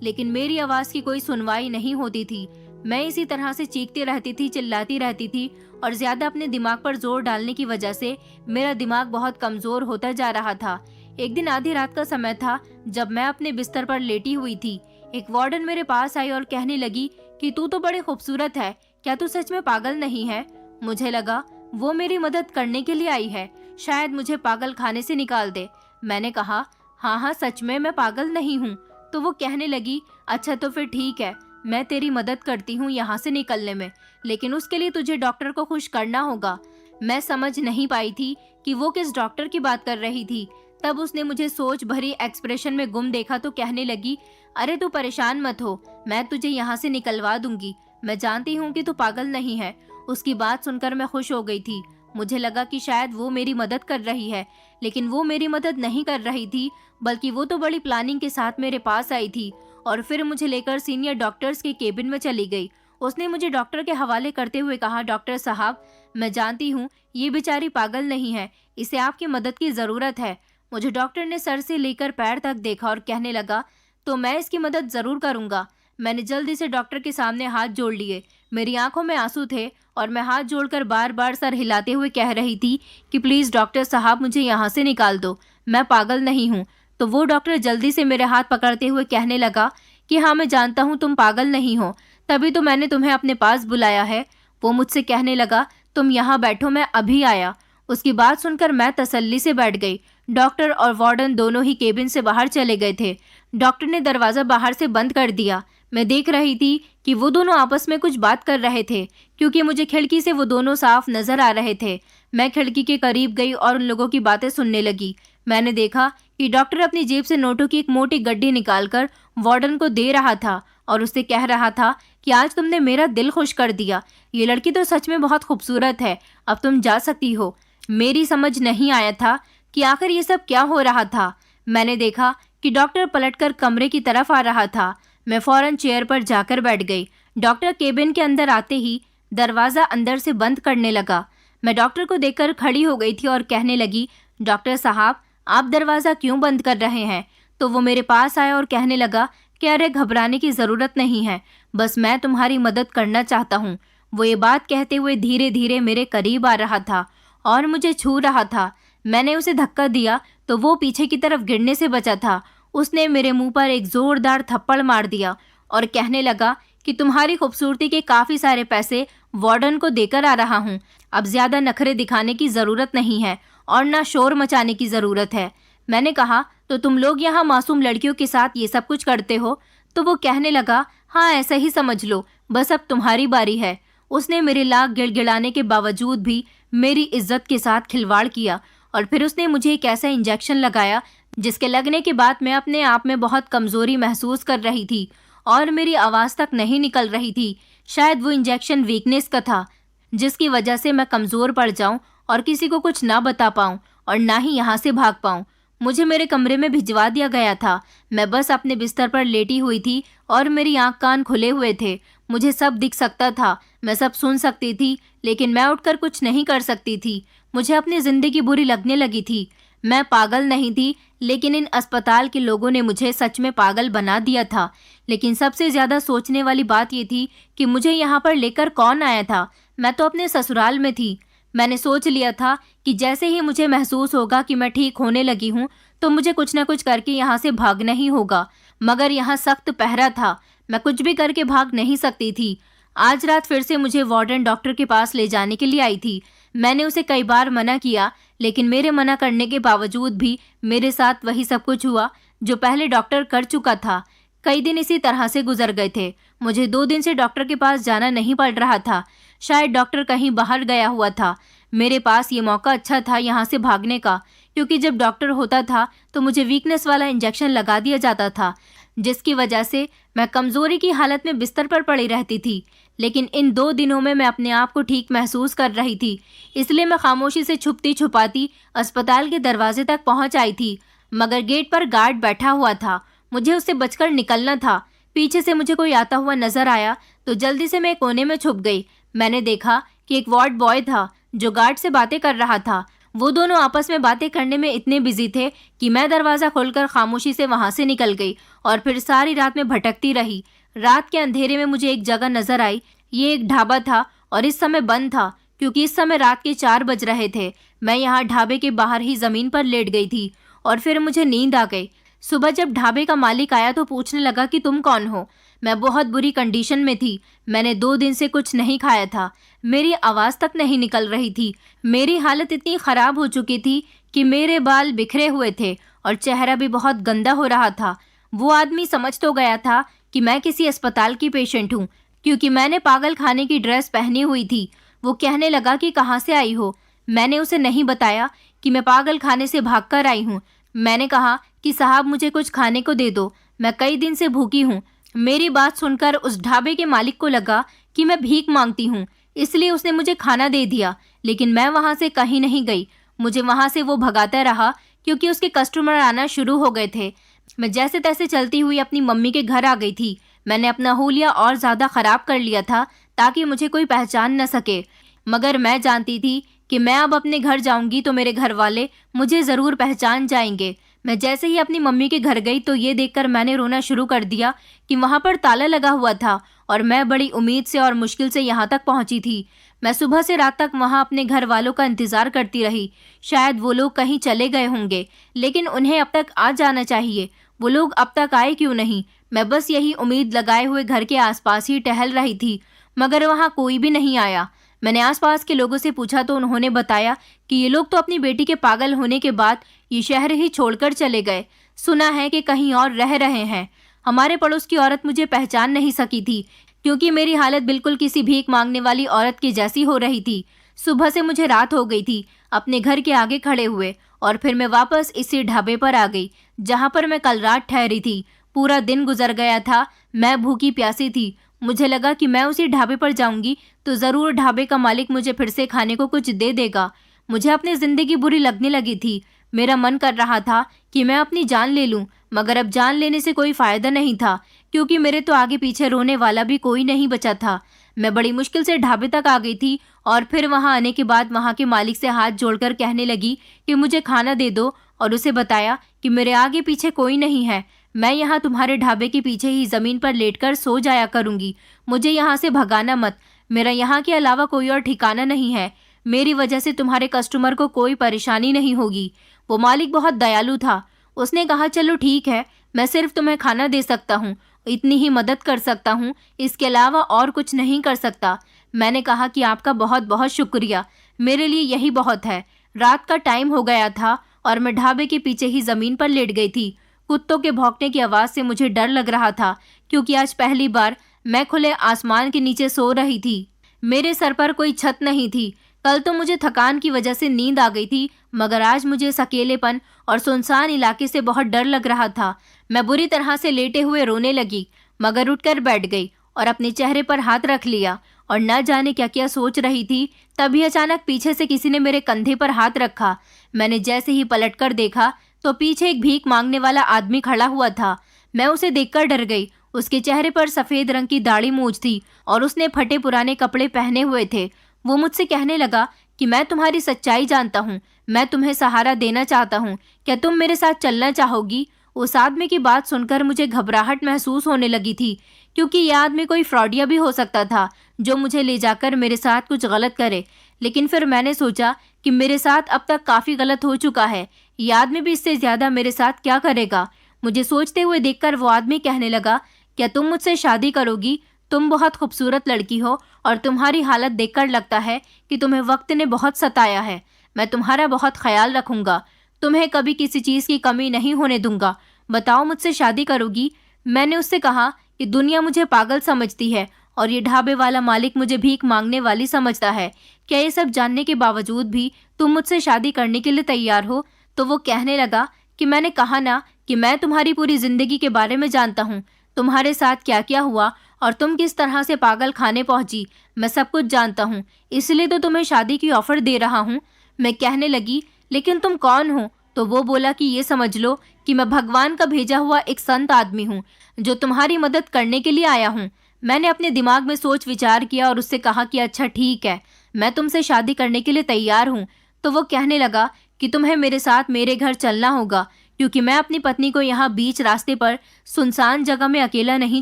लेकिन मेरी आवाज की कोई सुनवाई नहीं होती थी। मैं इसी तरह से चीखती रहती थी, चिल्लाती रहती थी और ज्यादा अपने दिमाग पर जोर डालने की वजह से मेरा दिमाग बहुत कमजोर होता जा रहा था। एक दिन आधी रात का समय था जब मैं अपने बिस्तर पर लेटी हुई थी। एक वार्डन मेरे पास आई और कहने लगी कि तू तो बड़ी खूबसूरत है, क्या तू सच में पागल नहीं है? मुझे लगा वो मेरी मदद करने के लिए आई है, शायद मुझे पागल खाने से निकाल दे। मैंने कहा, हाँ सच में मैं पागल नहीं हूँ। तो वो कहने लगी, अच्छा तो फिर ठीक है, मैं तेरी मदद करती हूँ यहाँ से निकलने में, लेकिन उसके लिए तुझे डॉक्टर को खुश करना होगा। मैं समझ नहीं पाई थी कि वो किस डॉक्टर की बात कर रही थी। तब उसने मुझे सोच भरी एक्सप्रेशन में गुम देखा तो कहने लगी, अरे तू परेशान मत हो, मैं तुझे यहाँ से निकलवा दूंगी, मैं जानती हूँ कि तू पागल नहीं है। उसकी बात सुनकर मैं खुश हो गई थी। मुझे लगा कि शायद वो मेरी मदद कर रही है, लेकिन वो मेरी मदद नहीं कर रही थी, बल्कि वो तो बड़ी प्लानिंग के साथ मेरे पास आई थी और फिर मुझे लेकर सीनियर डॉक्टर्स के केबिन में चली गई। उसने मुझे डॉक्टर के हवाले करते हुए कहा, डॉक्टर साहब, मैं जानती हूँ ये बेचारी पागल नहीं है, इसे आपकी मदद की ज़रूरत है। मुझे डॉक्टर ने सर से लेकर पैर तक देखा और कहने लगा, तो मैं इसकी मदद ज़रूर करूँगा। मैंने जल्दी से डॉक्टर के सामने हाथ जोड़ लिए। मेरी आंखों में आंसू थे और मैं हाथ जोड़कर बार बार सर हिलाते हुए कह रही थी कि प्लीज़ डॉक्टर साहब, मुझे यहाँ से निकाल दो, मैं पागल नहीं हूँ। तो वो डॉक्टर जल्दी से मेरे हाथ पकड़ते हुए कहने लगा कि हाँ, मैं जानता हूँ तुम पागल नहीं हो, तभी तो मैंने तुम्हें अपने पास बुलाया है। वो मुझसे कहने लगा, तुम यहाँ बैठो, मैं अभी आया। उसकी बात सुनकर मैं तसल्ली से बैठ गई। डॉक्टर और वार्डन दोनों ही केबिन से बाहर चले गए थे। डॉक्टर ने दरवाज़ा बाहर से बंद कर दिया। मैं देख रही थी कि वो दोनों आपस में कुछ बात कर रहे थे, क्योंकि मुझे खिड़की से वो दोनों साफ नजर आ रहे थे। मैं खिड़की के करीब गई और उन लोगों की बातें सुनने लगी। मैंने देखा कि डॉक्टर अपनी जेब से नोटों की एक मोटी गड्डी निकालकर वार्डन को दे रहा था और उससे कह रहा था कि आज तुमने मेरा दिल खुश कर दिया। ये लड़की तो सच में बहुत खूबसूरत है, अब तुम जा सकती हो। मेरी समझ नहीं आया था कि आखिर ये सब क्या हो रहा था। मैंने देखा कि डॉक्टर पलटकर कमरे की तरफ आ रहा था। मैं फौरन चेयर पर जाकर बैठ गई। डॉक्टर केबिन के अंदर आते ही दरवाज़ा अंदर से बंद करने लगा। मैं डॉक्टर को देखकर खड़ी हो गई थी और कहने लगी, डॉक्टर साहब, आप दरवाज़ा क्यों बंद कर रहे हैं? तो वो मेरे पास आया और कहने लगा कि अरे घबराने की ज़रूरत नहीं है, बस मैं तुम्हारी मदद करना चाहता हूँ। वो ये बात कहते हुए धीरे धीरे मेरे करीब आ रहा था और मुझे छू रहा था। मैंने उसे धक्का दिया तो वो पीछे की तरफ गिरने से बचा था। उसने मेरे मुंह पर एक ज़ोरदार थप्पड़ मार दिया और कहने लगा कि तुम्हारी खूबसूरती के काफ़ी सारे पैसे वार्डन को देकर आ रहा हूँ। अब ज़्यादा नखरे दिखाने की ज़रूरत नहीं है और ना शोर मचाने की ज़रूरत है। मैंने कहा, तो तुम लोग यहाँ मासूम लड़कियों के साथ ये सब कुछ करते हो? तो वो कहने लगा, हाँ ऐसा ही समझ लो, बस अब तुम्हारी बारी है। उसने मेरे लाख गिड़गिड़ाने के बावजूद भी मेरी इज्जत के साथ खिलवाड़ किया और फिर उसने मुझे एक ऐसा इंजेक्शन लगाया जिसके लगने के बाद मैं अपने आप में बहुत कमज़ोरी महसूस कर रही थी और मेरी आवाज़ तक नहीं निकल रही थी। शायद वो इंजेक्शन वीकनेस का था, जिसकी वजह से मैं कमज़ोर पड़ जाऊं और किसी को कुछ ना बता पाऊं और ना ही यहाँ से भाग पाऊं। मुझे मेरे कमरे में भिजवा दिया गया था। मैं बस अपने बिस्तर पर लेटी हुई थी और मेरी आंख कान खुले हुए थे। मुझे सब दिख सकता था, मैं सब सुन सकती थी, लेकिन मैं उठकर कुछ नहीं कर सकती थी। मुझे अपनी ज़िंदगी बुरी लगने लगी थी। मैं पागल नहीं थी, लेकिन इन अस्पताल के लोगों ने मुझे सच में पागल बना दिया था। लेकिन सबसे ज़्यादा सोचने वाली बात ये थी कि मुझे यहाँ पर लेकर कौन आया था। मैं तो अपने ससुराल में थी। मैंने सोच लिया था कि जैसे ही मुझे महसूस होगा कि मैं ठीक होने लगी हूँ तो मुझे कुछ ना कुछ करके यहाँ से भागना ही होगा। मगर यहाँ सख्त पहरा था, मैं कुछ भी करके भाग नहीं सकती थी। आज रात फिर से मुझे वार्डन डॉक्टर के पास ले जाने के लिए आई थी। मैंने उसे कई बार मना किया, लेकिन मेरे मना करने के बावजूद भी मेरे साथ वही सब कुछ हुआ जो पहले डॉक्टर कर चुका था। कई दिन इसी तरह से गुजर गए थे। मुझे 2 दिन से डॉक्टर के पास जाना नहीं पड़ रहा था। शायद डॉक्टर कहीं बाहर गया हुआ था। मेरे पास ये मौका अच्छा था यहाँ से भागने का, क्योंकि जब डॉक्टर होता था तो मुझे वीकनेस वाला इंजेक्शन लगा दिया जाता था, जिसकी वजह से मैं कमज़ोरी की हालत में बिस्तर पर पड़ी रहती थी। लेकिन इन 2 दिनों में मैं अपने आप को ठीक महसूस कर रही थी, इसलिए मैं खामोशी से छुपती छुपाती अस्पताल के दरवाजे तक पहुंच आई थी। मगर गेट पर गार्ड बैठा हुआ था, मुझे उससे बचकर निकलना था। पीछे से मुझे कोई आता हुआ नजर आया तो जल्दी से मैं कोने में छुप गई। मैंने देखा कि एक वार्ड बॉय था जो गार्ड से बातें कर रहा था। वो दोनों आपस में बातें करने में इतने बिजी थे कि मैं दरवाज़ा खोलकर खामोशी से वहां से निकल गई और फिर सारी रात में भटकती रही। रात के अंधेरे में मुझे एक जगह नजर आई। ये एक ढाबा था और इस समय बंद था, क्योंकि इस समय रात के 4 बज रहे थे। मैं यहाँ ढाबे के बाहर ही ज़मीन पर लेट गई थी और फिर मुझे नींद आ गई। सुबह जब ढाबे का मालिक आया तो पूछने लगा कि तुम कौन हो। मैं बहुत बुरी कंडीशन में थी। मैंने 2 दिन से कुछ नहीं खाया था। मेरी आवाज़ तक नहीं निकल रही थी। मेरी हालत इतनी ख़राब हो चुकी थी कि मेरे बाल बिखरे हुए थे और चेहरा भी बहुत गंदा हो रहा था। वो आदमी समझ तो गया था कि मैं किसी अस्पताल की पेशेंट हूँ, क्योंकि मैंने पागल खाने की ड्रेस पहनी हुई थी। वो कहने लगा कि कहाँ से आई हो। मैंने उसे नहीं बताया कि मैं पागल खाने से भागकर आई हूँ। मैंने कहा कि साहब मुझे कुछ खाने को दे दो, मैं कई दिन से भूखी हूँ। मेरी बात सुनकर उस ढाबे के मालिक को लगा कि मैं भीख मांगती हूँ, इसलिए उसने मुझे खाना दे दिया। लेकिन मैं वहाँ से कहीं नहीं गई। मुझे वहाँ से वो भगाता रहा, क्योंकि उसके कस्टमर आना शुरू हो गए थे। मैं जैसे तैसे चलती हुई अपनी मम्मी के घर आ गई थी। मैंने अपना हुलिया और ज़्यादा ख़राब कर लिया था ताकि मुझे कोई पहचान न सके। मगर मैं जानती थी कि मैं अब अपने घर जाऊंगी तो मेरे घर वाले मुझे ज़रूर पहचान जाएंगे। मैं जैसे ही अपनी मम्मी के घर गई तो ये देखकर मैंने रोना शुरू कर दिया कि वहाँ पर ताला लगा हुआ था और मैं बड़ी उम्मीद से और मुश्किल से यहाँ तक पहुँची थी। मैं सुबह से रात तक वहाँ अपने घर वालों का इंतज़ार करती रही। शायद वो लोग कहीं चले गए होंगे, लेकिन उन्हें अब तक आ जाना चाहिए। वो लोग अब तक आए क्यों नहीं? मैं बस यही उम्मीद लगाए हुए घर के आसपास ही टहल रही थी, मगर वहाँ कोई भी नहीं आया। मैंने आसपास के लोगों से पूछा तो उन्होंने बताया कि ये लोग तो अपनी बेटी के पागल होने के बाद ये शहर ही छोड़कर चले गए। सुना है कि कहीं और रह रहे हैं। हमारे पड़ोस की औरत मुझे पहचान नहीं सकी थी क्योंकि मेरी हालत बिल्कुल किसी भीख मांगने वाली औरत की जैसी हो रही थी। सुबह से मुझे रात हो गई थी अपने घर के आगे खड़े हुए, और फिर मैं वापस इसी ढाबे पर आ गई जहाँ पर मैं कल रात ठहरी थी। पूरा दिन गुजर गया था। मैं भूखी प्यासी थी। मुझे लगा कि मैं उसी ढाबे पर जाऊंगी तो ज़रूर ढाबे का मालिक मुझे फिर से खाने को कुछ दे देगा। मुझे अपनी ज़िंदगी बुरी लगने लगी थी। मेरा मन कर रहा था कि मैं अपनी जान ले लूं, मगर अब जान लेने से कोई फ़ायदा नहीं था क्योंकि मेरे तो आगे पीछे रोने वाला भी कोई नहीं बचा था। मैं बड़ी मुश्किल से ढाबे तक आ गई थी और फिर वहां आने के बाद वहां के मालिक से हाथ जोड़कर कहने लगी कि मुझे खाना दे दो, और उसे बताया कि मेरे आगे पीछे कोई नहीं है। मैं यहाँ तुम्हारे ढाबे के पीछे ही ज़मीन पर लेटकर सो जाया करूँगी। मुझे यहाँ से भगाना मत। मेरा यहाँ के अलावा कोई और ठिकाना नहीं है। मेरी वजह से तुम्हारे कस्टमर को कोई परेशानी नहीं होगी। वो मालिक बहुत दयालु था। उसने कहा चलो ठीक है, मैं सिर्फ तुम्हें खाना दे सकता हूँ, इतनी ही मदद कर सकता हूँ, इसके अलावा और कुछ नहीं कर सकता। मैंने कहा कि आपका बहुत बहुत शुक्रिया, मेरे लिए यही बहुत है। रात का टाइम हो गया था और मैं ढाबे के पीछे ही ज़मीन पर लेट गई थी। कुत्तों के भौंकने की आवाज़ से मुझे डर लग रहा था क्योंकि आज पहली बार मैं खुले आसमान के नीचे सो रही थी। मेरे सर पर कोई छत नहीं थी। कल तो मुझे थकान की वजह से नींद आ गई थी, मगर आज मुझे इस अकेलेपन और सुनसान इलाके से बहुत डर लग रहा था। मैं बुरी तरह से लेटे हुए रोने लगी, मगर उठकर बैठ गई और अपने चेहरे पर हाथ रख लिया और न जाने क्या क्या सोच रही थी। तभी अचानक पीछे से किसी ने मेरे कंधे पर हाथ रखा। मैंने जैसे ही पलटकर देखा तो पीछे एक भीख मांगने वाला आदमी खड़ा हुआ था। मैं उसे देखकर डर गई। उसके चेहरे पर सफ़ेद रंग की दाढ़ी मूंछ थी और उसने फटे पुराने कपड़े पहने हुए थे। वो मुझसे कहने लगा कि मैं तुम्हारी सच्चाई जानता हूँ, मैं तुम्हें सहारा देना चाहता हूँ, क्या तुम मेरे साथ चलना चाहोगी? उस आदमी की बात सुनकर मुझे घबराहट महसूस होने लगी थी क्योंकि यह आदमी कोई फ्रॉडिया भी हो सकता था जो मुझे ले जाकर मेरे साथ कुछ गलत करे। लेकिन फिर मैंने सोचा कि मेरे साथ अब तक काफ़ी गलत हो चुका है, यह आदमी भी इससे ज़्यादा मेरे साथ क्या करेगा? मुझे सोचते हुए देखकर वो आदमी कहने लगा, क्या तुम मुझसे शादी करोगी? तुम बहुत खूबसूरत लड़की हो और तुम्हारी हालत देखकर लगता है कि तुम्हें वक्त ने बहुत सताया है। मैं तुम्हारा बहुत ख्याल रखूंगा, तुम्हें कभी किसी चीज़ की कमी नहीं होने दूंगा। बताओ, मुझसे शादी करोगी? मैंने उससे कहा कि दुनिया मुझे पागल समझती है और ये ढाबे वाला मालिक मुझे भीख मांगने वाली समझता है। क्या ये सब जानने के बावजूद भी तुम मुझसे शादी करने के लिए तैयार हो? तो वो कहने लगा कि मैंने कहा ना कि मैं तुम्हारी पूरी ज़िंदगी के बारे में जानता हूँ, तुम्हारे साथ क्या क्या हुआ और तुम किस तरह से पागल खाने पहुंची, मैं सब कुछ जानता हूँ, इसलिए तो तुम्हें शादी की ऑफ़र दे रहा हूँ। मैं कहने लगी, लेकिन तुम कौन हो? तो वो बोला कि ये समझ लो कि मैं भगवान का भेजा हुआ एक संत आदमी हूँ जो तुम्हारी मदद करने के लिए आया हूँ। मैंने अपने दिमाग में सोच विचार किया और उससे कहा कि अच्छा ठीक है, मैं तुमसे शादी करने के लिए तैयार हूँ। तो वो कहने लगा कि तुम्हें मेरे साथ मेरे घर चलना होगा क्योंकि मैं अपनी पत्नी को यहाँ बीच रास्ते पर सुनसान जगह में अकेला नहीं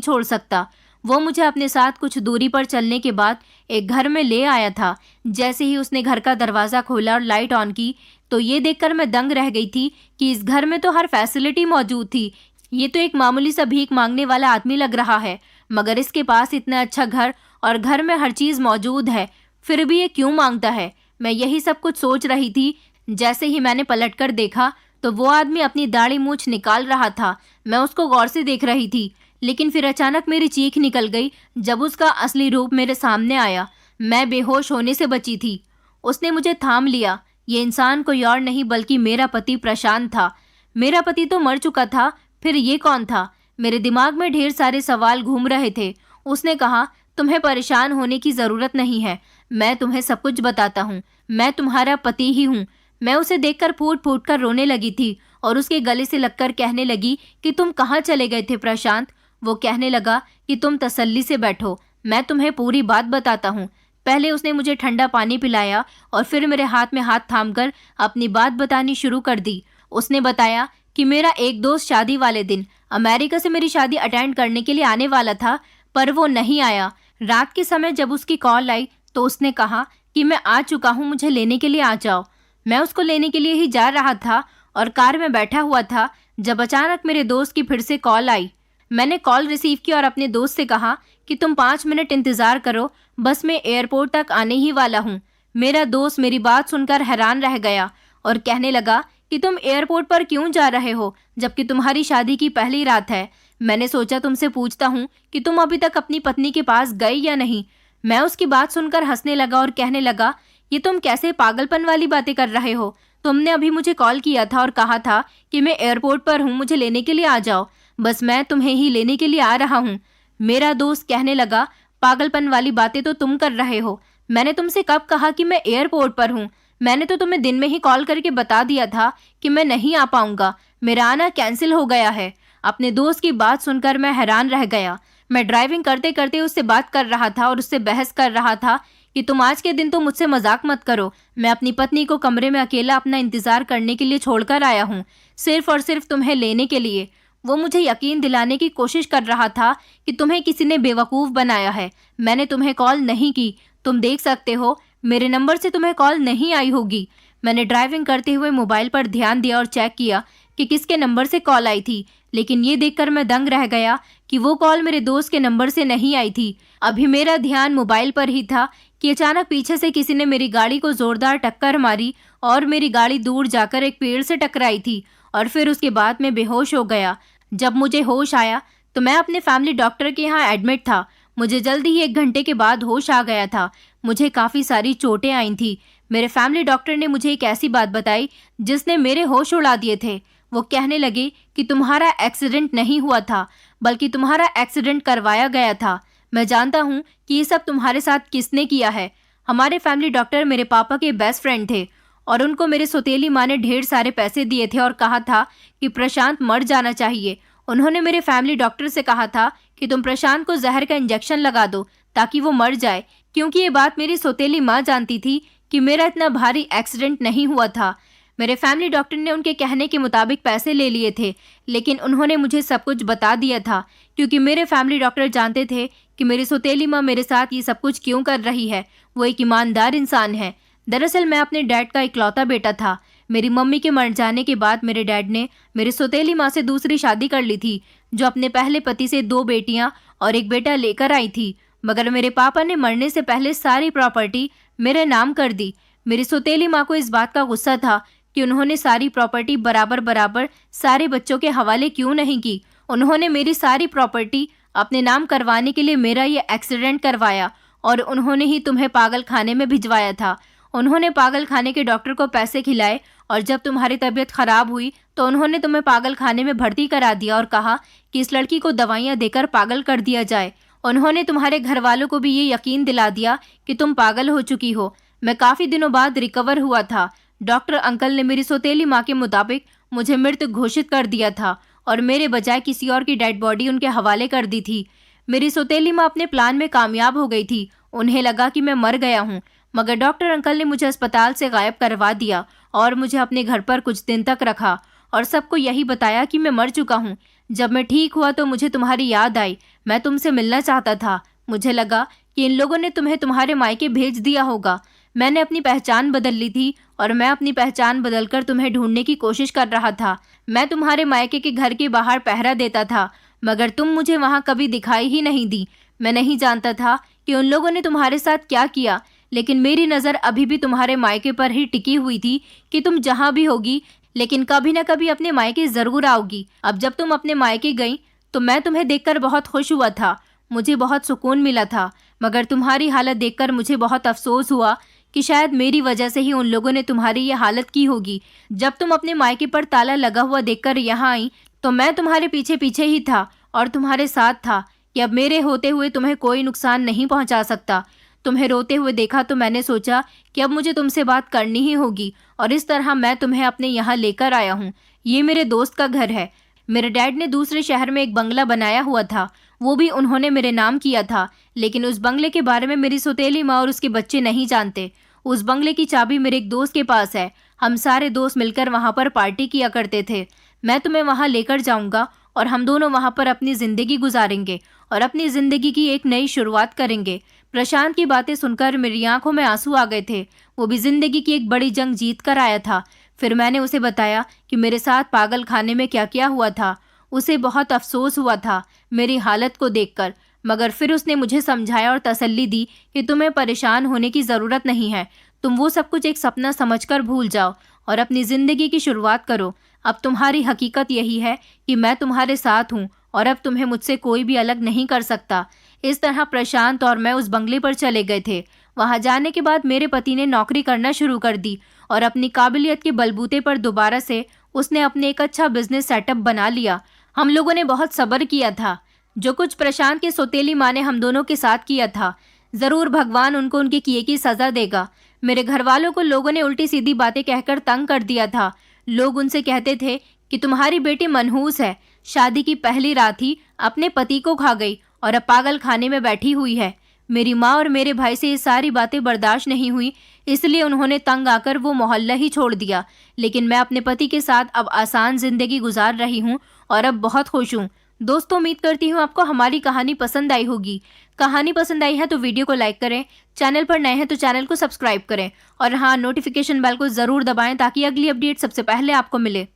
छोड़ सकता। वो मुझे अपने साथ कुछ दूरी पर चलने के बाद एक घर में ले आया था। जैसे ही उसने घर का दरवाज़ा खोला और लाइट ऑन की तो ये देखकर मैं दंग रह गई थी कि इस घर में तो हर फैसिलिटी मौजूद थी। ये तो एक मामूली सा भीख मांगने वाला आदमी लग रहा है, मगर इसके पास इतना अच्छा घर और घर में हर चीज़ मौजूद है, फिर भी ये क्यों मांगता है? मैं यही सब कुछ सोच रही थी। जैसे ही मैंने पलटकर देखा तो वो आदमी अपनी दाढ़ी मूंछ निकाल रहा था। मैं उसको गौर से देख रही थी, लेकिन फिर अचानक मेरी चीख निकल गई जब उसका असली रूप मेरे सामने आया। मैं बेहोश होने से बची थी। उसने मुझे थाम लिया। ये इंसान कोई और नहीं बल्कि मेरा पति प्रशांत था। मेरा पति तो मर चुका था, फिर ये कौन था? मेरे दिमाग में ढेर सारे सवाल घूम रहे थे। उसने कहा, तुम्हें परेशान होने की ज़रूरत नहीं है, मैं तुम्हें सब कुछ बताता हूँ, मैं तुम्हारा पति ही हूँ। मैं उसे देखकर फूट फूट कर रोने लगी थी और उसके गले से लगकर कहने लगी कि तुम कहाँ चले गए थे प्रशांत? वो कहने लगा कि तुम तसल्ली से बैठो, मैं तुम्हें पूरी बात बताता हूँ। पहले उसने मुझे ठंडा पानी पिलाया और फिर मेरे हाथ में हाथ थामकर अपनी बात बतानी शुरू कर दी। उसने बताया कि मेरा एक दोस्त शादी वाले दिन अमेरिका से मेरी शादी अटेंड करने के लिए आने वाला था, पर वो नहीं आया। रात के समय जब उसकी कॉल आई तो उसने कहा कि मैं आ चुका हूँ, मुझे लेने के लिए आ जाओ। मैं उसको लेने के लिए ही जा रहा था और कार में बैठा हुआ था जब अचानक मेरे दोस्त की फिर से कॉल आई। मैंने कॉल रिसीव की और अपने दोस्त से कहा कि तुम 5 मिनट इंतज़ार करो, बस मैं एयरपोर्ट तक आने ही वाला हूँ। मेरा दोस्त मेरी बात सुनकर हैरान रह गया और कहने लगा कि तुम एयरपोर्ट पर क्यों जा रहे हो जबकि तुम्हारी शादी की पहली रात है। मैंने सोचा तुमसे पूछता हूँ कि तुम अभी तक अपनी पत्नी के पास गए या नहीं। मैं उसकी बात सुनकर हंसने लगा और कहने लगा, ये तुम कैसे पागलपन वाली बातें कर रहे हो? तुमने अभी मुझे कॉल किया था और कहा था कि मैं एयरपोर्ट पर हूँ, मुझे लेने के लिए आ जाओ। बस मैं तुम्हें ही लेने के लिए आ रहा हूँ। मेरा दोस्त कहने लगा, पागलपन वाली बातें तो तुम कर रहे हो। मैंने तुमसे कब कहा कि मैं एयरपोर्ट पर हूँ? मैंने तो तुम्हें दिन में ही कॉल करके बता दिया था कि मैं नहीं आ पाऊंगा, मेरा आना कैंसिल हो गया है। अपने दोस्त की बात सुनकर मैं हैरान रह गया। मैं ड्राइविंग करते करते उससे बात कर रहा था और उससे बहस कर रहा था कि तुम आज के दिन तो मुझसे मजाक मत करो। मैं अपनी पत्नी को कमरे में अकेला अपना इंतजार करने के लिए छोड़कर आया हूँ, सिर्फ और सिर्फ तुम्हें लेने के लिए। वो मुझे यकीन दिलाने की कोशिश कर रहा था कि तुम्हें किसी ने बेवकूफ़ बनाया है। मैंने तुम्हें कॉल नहीं की, तुम देख सकते हो मेरे नंबर से तुम्हें कॉल नहीं आई होगी। मैंने ड्राइविंग करते हुए मोबाइल पर ध्यान दिया और चेक किया कि किसके नंबर से कॉल आई थी, लेकिन ये देखकर मैं दंग रह गया कि वो कॉल मेरे दोस्त के नंबर से नहीं आई थी। अभी मेरा ध्यान मोबाइल पर ही था कि अचानक पीछे से किसी ने मेरी गाड़ी को जोरदार टक्कर मारी और मेरी गाड़ी दूर जाकर एक पेड़ से टकराई थी और फिर उसके बाद मैं बेहोश हो गया। जब मुझे होश आया तो मैं अपने फैमिली डॉक्टर के यहाँ एडमिट था। मुझे जल्दी ही 1 घंटे के बाद होश आ गया था। मुझे काफ़ी सारी चोटें आई थी। मेरे फैमिली डॉक्टर ने मुझे एक ऐसी बात बताई जिसने मेरे होश उड़ा दिए थे। वो कहने लगे कि तुम्हारा एक्सीडेंट नहीं हुआ था, बल्कि तुम्हारा एक्सीडेंट करवाया गया था। मैं जानता हूँ कि ये सब तुम्हारे साथ किसने किया है। हमारे फैमिली डॉक्टर मेरे पापा के बेस्ट फ्रेंड थे और उनको मेरे सौतेली माँ ने ढेर सारे पैसे दिए थे और कहा था कि प्रशांत मर जाना चाहिए। उन्होंने मेरे फैमिली डॉक्टर से कहा था कि तुम प्रशांत को जहर का इंजेक्शन लगा दो ताकि वो मर जाए, क्योंकि ये बात मेरी सौतेली माँ जानती थी कि मेरा इतना भारी एक्सीडेंट नहीं हुआ था। मेरे फैमिली डॉक्टर ने उनके कहने के मुताबिक पैसे ले लिए थे, लेकिन उन्होंने मुझे सब कुछ बता दिया था, क्योंकि मेरे फैमिली डॉक्टर जानते थे कि मेरी सौतेली माँ मेरे साथ ये सब कुछ क्यों कर रही है। वो एक ईमानदार इंसान है। दरअसल मैं अपने डैड का इकलौता बेटा था। मेरी मम्मी के मर जाने के बाद मेरे डैड ने मेरी सौतेली माँ से दूसरी शादी कर ली थी, जो अपने पहले पति से 2 बेटियां और 1 बेटा लेकर आई थी। मगर मेरे पापा ने मरने से पहले सारी प्रॉपर्टी मेरे नाम कर दी। मेरी सौतेली माँ को इस बात का गुस्सा था कि उन्होंने सारी प्रॉपर्टी बराबर बराबर सारे बच्चों के हवाले क्यों नहीं की। उन्होंने मेरी सारी प्रॉपर्टी अपने नाम करवाने के लिए मेरा ये एक्सीडेंट करवाया और उन्होंने ही तुम्हें पागल खाने में भिजवाया था। उन्होंने पागल खाने के डॉक्टर को पैसे खिलाए और जब तुम्हारी तबीयत खराब हुई तो उन्होंने तुम्हें पागल खाने में भर्ती करा दिया और कहा कि इस लड़की को दवाइयाँ देकर पागल कर दिया जाए। उन्होंने तुम्हारे घर वालों को भी ये यकीन दिला दिया कि तुम पागल हो चुकी हो। मैं काफ़ी दिनों बाद रिकवर हुआ था। डॉक्टर अंकल ने मेरी सौतेली माँ के मुताबिक मुझे मृत घोषित कर दिया था और मेरे बजाय किसी और की डेड बॉडी उनके हवाले कर दी थी। मेरी सौतेली माँ अपने प्लान में कामयाब हो गई थी। उन्हें लगा कि मैं मर गया हूँ, मगर डॉक्टर अंकल ने मुझे अस्पताल से गायब करवा दिया और मुझे अपने घर पर कुछ दिन तक रखा और सबको यही बताया कि मैं मर चुका हूँ। जब मैं ठीक हुआ तो मुझे तुम्हारी याद आई। मैं तुमसे मिलना चाहता था। मुझे लगा कि इन लोगों ने तुम्हें तुम्हारे मायके भेज दिया होगा। मैंने अपनी पहचान बदल ली थी और मैं अपनी पहचान बदलकर तुम्हें ढूंढने की कोशिश कर रहा था। मैं तुम्हारे मायके के घर के बाहर पहरा देता था, मगर तुम मुझे वहाँ कभी दिखाई ही नहीं दी। मैं नहीं जानता था कि उन लोगों ने तुम्हारे साथ क्या किया, लेकिन मेरी नज़र अभी भी तुम्हारे मायके पर ही टिकी हुई थी कि तुम जहाँ भी होगी, लेकिन कभी न कभी अपने मायके ज़रूर आओगी। अब जब तुम अपने मायके गई तो मैं तुम्हें देखकर बहुत खुश हुआ था, मुझे बहुत सुकून मिला था, मगर तुम्हारी हालत देखकर मुझे बहुत अफसोस हुआ कि शायद मेरी वजह से ही उन लोगों ने तुम्हारी ये हालत की होगी। जब तुम अपने मायके पर ताला लगा हुआ देखकर यहाँ आई तो मैं तुम्हारे पीछे पीछे ही था और तुम्हारे साथ था कि अब मेरे होते हुए तुम्हें कोई नुकसान नहीं पहुँचा सकता। तुम्हें रोते हुए देखा तो मैंने सोचा कि अब मुझे तुमसे बात करनी ही होगी और इस तरह मैं तुम्हें अपने यहाँ लेकर आया हूँ। ये मेरे दोस्त का घर है। मेरे डैड ने दूसरे शहर में एक बंगला बनाया हुआ था, वो भी उन्होंने मेरे नाम किया था, लेकिन उस बंगले के बारे में मेरी सौतेली माँ और उसके बच्चे नहीं जानते। उस बंगले की चाबी मेरे एक दोस्त के पास है। हम सारे दोस्त मिलकर वहाँ पर पार्टी किया करते थे। मैं तुम्हें वहाँ लेकर जाऊँगा और हम दोनों वहाँ पर अपनी ज़िंदगी गुजारेंगे और अपनी ज़िंदगी की एक नई शुरुआत करेंगे। प्रशांत की बातें सुनकर मेरी आंखों में आंसू आ गए थे। वो भी ज़िंदगी की एक बड़ी जंग जीत कर आया था। फिर मैंने उसे बताया कि मेरे साथ पागल खाने में क्या क्या हुआ था। उसे बहुत अफसोस हुआ था मेरी हालत को देखकर, मगर फिर उसने मुझे समझाया और तसल्ली दी कि तुम्हें परेशान होने की ज़रूरत नहीं है। तुम वो सब कुछ एक सपना समझकर भूल जाओ और अपनी ज़िंदगी की शुरुआत करो। अब तुम्हारी हकीकत यही है कि मैं तुम्हारे साथ हूँ और अब तुम्हें मुझसे कोई भी अलग नहीं कर सकता। इस तरह प्रशांत और मैं उस बंगले पर चले गए थे। वहाँ जाने के बाद मेरे पति ने नौकरी करना शुरू कर दी और अपनी काबिलियत के बलबूते पर दोबारा से उसने अपने एक अच्छा बिजनेस सेटअप बना लिया। हम लोगों ने बहुत सब्र किया था। जो कुछ प्रशांत की सौतेली माँ ने हम दोनों के साथ किया था, ज़रूर भगवान उनको उनके किए की सज़ा देगा। मेरे घर वालों को लोगों ने उल्टी सीधी बातें कहकर तंग कर दिया था। लोग उनसे कहते थे कि तुम्हारी बेटी मनहूस है, शादी की पहली रात ही अपने पति को खा गई और अब पागल खाने में बैठी हुई है। मेरी माँ और मेरे भाई से ये सारी बातें बर्दाश्त नहीं हुई, इसलिए उन्होंने तंग आकर वो मोहल्ला ही छोड़ दिया। लेकिन मैं अपने पति के साथ अब आसान जिंदगी गुजार रही हूँ और अब बहुत खुश हूँ। दोस्तों, उम्मीद करती हूँ आपको हमारी कहानी पसंद आई होगी। कहानी पसंद आई है तो वीडियो को लाइक करें, चैनल पर नए हैं तो चैनल को सब्सक्राइब करें और हाँ, नोटिफिकेशन बेल को ज़रूर दबाएं ताकि अगली अपडेट सबसे पहले आपको मिले।